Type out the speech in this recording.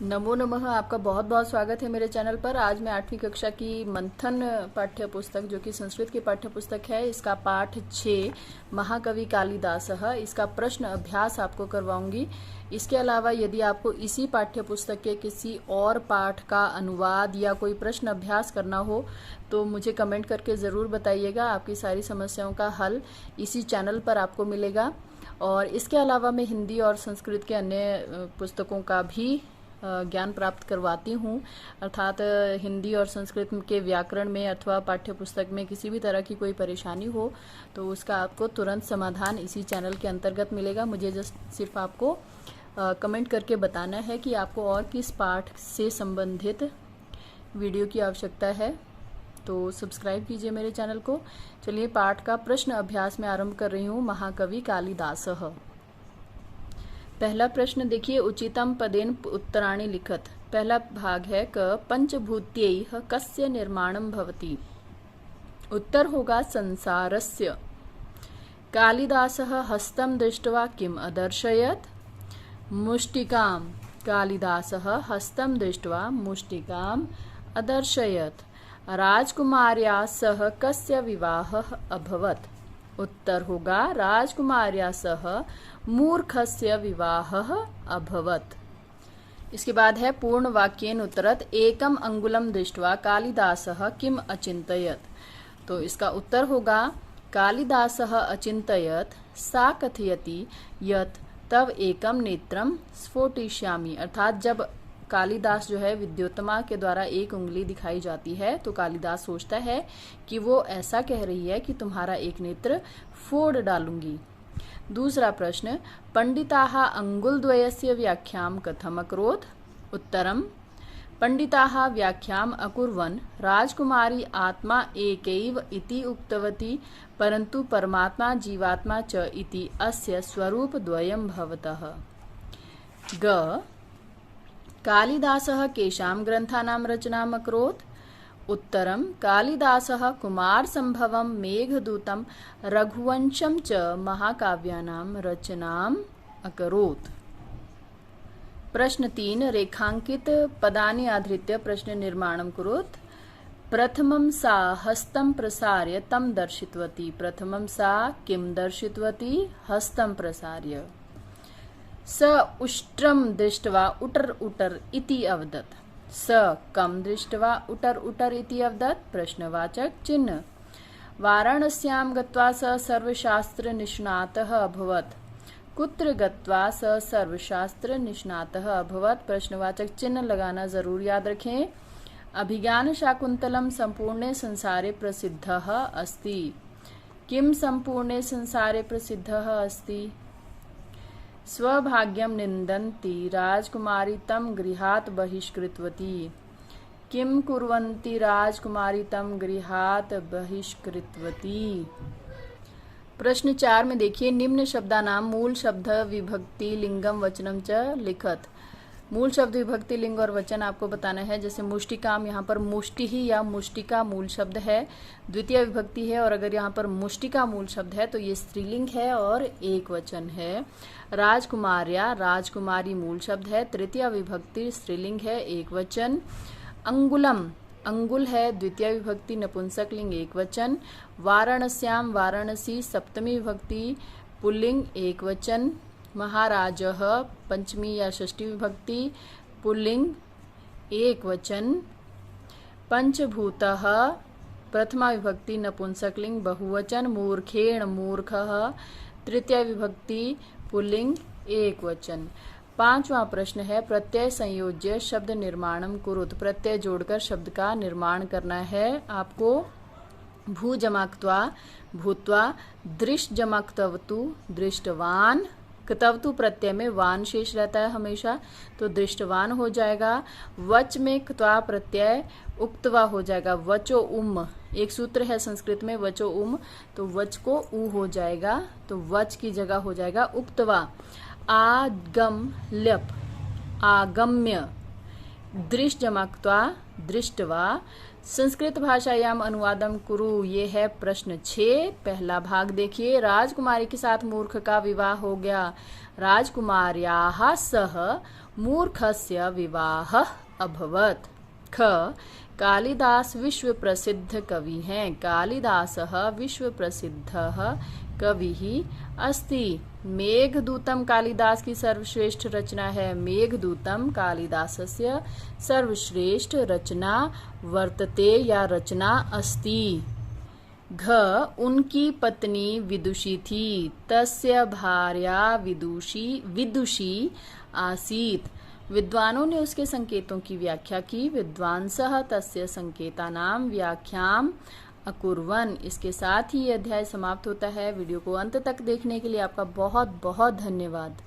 नमो नमः। आपका बहुत बहुत स्वागत है मेरे चैनल पर। आज मैं 8वीं कक्षा की मंथन पाठ्य पुस्तक जो कि संस्कृत की पाठ्य पुस्तक है, इसका पाठ 6 महाकवि कालिदासः, इसका प्रश्न अभ्यास आपको करवाऊंगी। इसके अलावा यदि आपको इसी पाठ्य पुस्तक के किसी और पाठ का अनुवाद या कोई प्रश्न अभ्यास करना हो तो मुझे कमेंट करके ज़रूर बताइएगा। आपकी सारी समस्याओं का हल इसी चैनल पर आपको मिलेगा। और इसके अलावा मैं हिंदी और संस्कृत के अन्य पुस्तकों का भी ज्ञान प्राप्त करवाती हूँ, अर्थात हिंदी और संस्कृत के व्याकरण में अथवा पाठ्य पुस्तक में किसी भी तरह की कोई परेशानी हो तो उसका आपको तुरंत समाधान इसी चैनल के अंतर्गत मिलेगा। मुझे जस्ट सिर्फ आपको कमेंट करके बताना है कि आपको और किस पाठ से संबंधित वीडियो की आवश्यकता है, तो सब्सक्राइब कीजिए मेरे चैनल को। चलिए पाठ का प्रश्न अभ्यास में आरंभ कर रही हूँ। महाकवि कालिदासः। पहला प्रश्न देखिए, उचितम पदेन उत्तराणि लिखत। पहला भाग है क पंचभूत्यैः कस्य निर्माणं भवति। उत्तर होगा संसारस्य। कालिदासः हस्तं दृष्ट्वा किम अदर्शयत्। मुष्टिकां। कालिदासः हस्तं दृष्ट्वा मुष्टिकाम् अदर्शयत्। राजकुमार्या सह कस्य विवाहः अभवत्। उत्तर होगा राजकुमार्या सह मूर्खस्य विवाहः अभवत्। इसके बाद है पूर्ण वाक्येन उत्तरत एकम अंगुलम दृष्ट्वा कालिदासः किम अचिन्तयत्। तो इसका उत्तर होगा कालिदासः अचिन्तयत् सा कथयति यत् तव एकम नेत्रम स्फोटिष्यामि। अर्थात जब कालिदास जो है विद्योत्तमा के द्वारा एक उंगली दिखाई जाती है तो कालिदास सोचता है कि वो ऐसा कह रही है कि तुम्हारा एक नेत्र फोड़ डालूंगी। दूसरा प्रश्न, पंडिताः अंगुलद्वयस्य व्याख्यां कथम अकरोत्। उत्तरम पंडिताः व्याख्याम् अकुर्वन् राजकुमारी आत्मा एकैव इति उक्तवती, परन्तु परमात्मा जीवात्मा च इति अस्य स्वरूपद्वयं भवतः। ग कालिदासः केषां ग्रन्थानां रचनाम् अकरोत्। उत्तरं कालिदासः कुमारसम्भवं मेघदूतं रघुवंशं च महाकाव्यानां रचनाम् अकरोत्। प्रश्न 3, रेखांकित पदानि आधृत्य प्रश्न निर्माणं कुरुत्। प्रथमं सा हस्तं प्रसार्य तं दर्शितवती। प्रथमं सा किं दर्शितवती। हस्तं प्रसार्य। स उष्ट्रं दृष्ट्वा उटर उटर इति अवदत्। स कं दृष्ट्वा उटर उटर इति अवदत्। प्रश्नवाचक चिन्ह। वाराणस्यां गत्वा स सर्वशास्त्र निष्णातः अभवत्। कुत्र गत्वा स सर्वशास्त्र निष्णातः अभवत्। प्रश्नवाचक चिन्ह लगाना जरूर याद रखें। अभिज्ञान शाकुंतलम संपूर्णे संसारे प्रसिद्धः अस्ति। किम संपूर्णे संसारे प्रसिद्धः अस्ति। स्वभाग्यं निन्दन्ति राजकुमारी तं गृहात् बहिष्कृतवती। किं कुर्वन्ति राजकुमारी तं गृहात् बहिष्कृतवती। प्रश्न 4 में देखिए, निम्न शब्दानां मूल शब्द विभक्ति लिंगम वचनम च लिखत। मूल शब्द विभक्ति लिंग और वचन आपको बताना है। जैसे मुष्टिकाम, यहाँ पर मुष्टि ही या मुष्टिका मूल शब्द है, द्वितीय विभक्ति है। और अगर यहाँ पर मुष्टिका मूल शब्द है तो ये स्त्रीलिंग है और एक वचन है। राजकुमार्या राजकुमारी मूल शब्द है, तृतीय विभक्ति स्त्रीलिंग है, एक वचन। अंगुलम अंगुल है, द्वितीय विभक्ति नपुंसक लिंग, एक वचन। वाराणस्याम वाराणसी सप्तमी विभक्ति पुल्लिंग, एक वचन। महाराजः पंचमी या षष्ठी विभक्ति पुल्लिंग, एक वचन। पंचभूतः प्रथमा विभक्ति नपुंसकलिंग, बहुवचन। मूर्खेण मूर्खः तृतीय विभक्ति पुल्लिंग, एक वचन। 5वां प्रश्न है, प्रत्यय संयोज्य शब्द निर्माणम कुरुत। प्रत्यय जोड़कर शब्द का निर्माण करना है आपको। भू जमाक्त्वा भूत्वा, दृष्ट जमाक्तवतु दृष्टवान। क्तवतु प्रत्यय में वान शेष रहता है हमेशा, तो दृष्टवान हो जाएगा। वच में क्त्वा प्रत्यय उक्तवा हो जाएगा। वचो उम, एक सूत्र है संस्कृत में वचो उम, तो वच को उ हो जाएगा, तो वच की जगह हो जाएगा उक्तवा। आगम ल्यप आगम्य। दृश्यमाक्त्वा दृष्ट्वा संस्कृत भाषायाम अनुवादम कुरु। ये है प्रश्न 6। पहला भाग देखिए। राजकुमारी के साथ मूर्ख का विवाह हो गया। राजकुमार्याः सह मूर्खस्य विवाहः अभवत्। ख कालिदास विश्व प्रसिद्ध कवि हैं। कालिदासः विश्व प्रसिद्धः कविः अस्ति। मेघदूतम कालिदास की सर्वश्रेष्ठ रचना है। मेघदूतम कालिदासस्य सर्वश्रेष्ठ रचना वर्तते या रचना अस्ति। घ उनकी पत्नी विदुषी थी। तस्य भार्या विदुषी आसीत्। विद्वानों ने उसके संकेतों की व्याख्या की। विद्वांसः तस्य संकेतानां व्याख्याम अकुर्वन्। इसके साथ ही यह अध्याय समाप्त होता है। वीडियो को अंत तक देखने के लिए आपका बहुत बहुत धन्यवाद।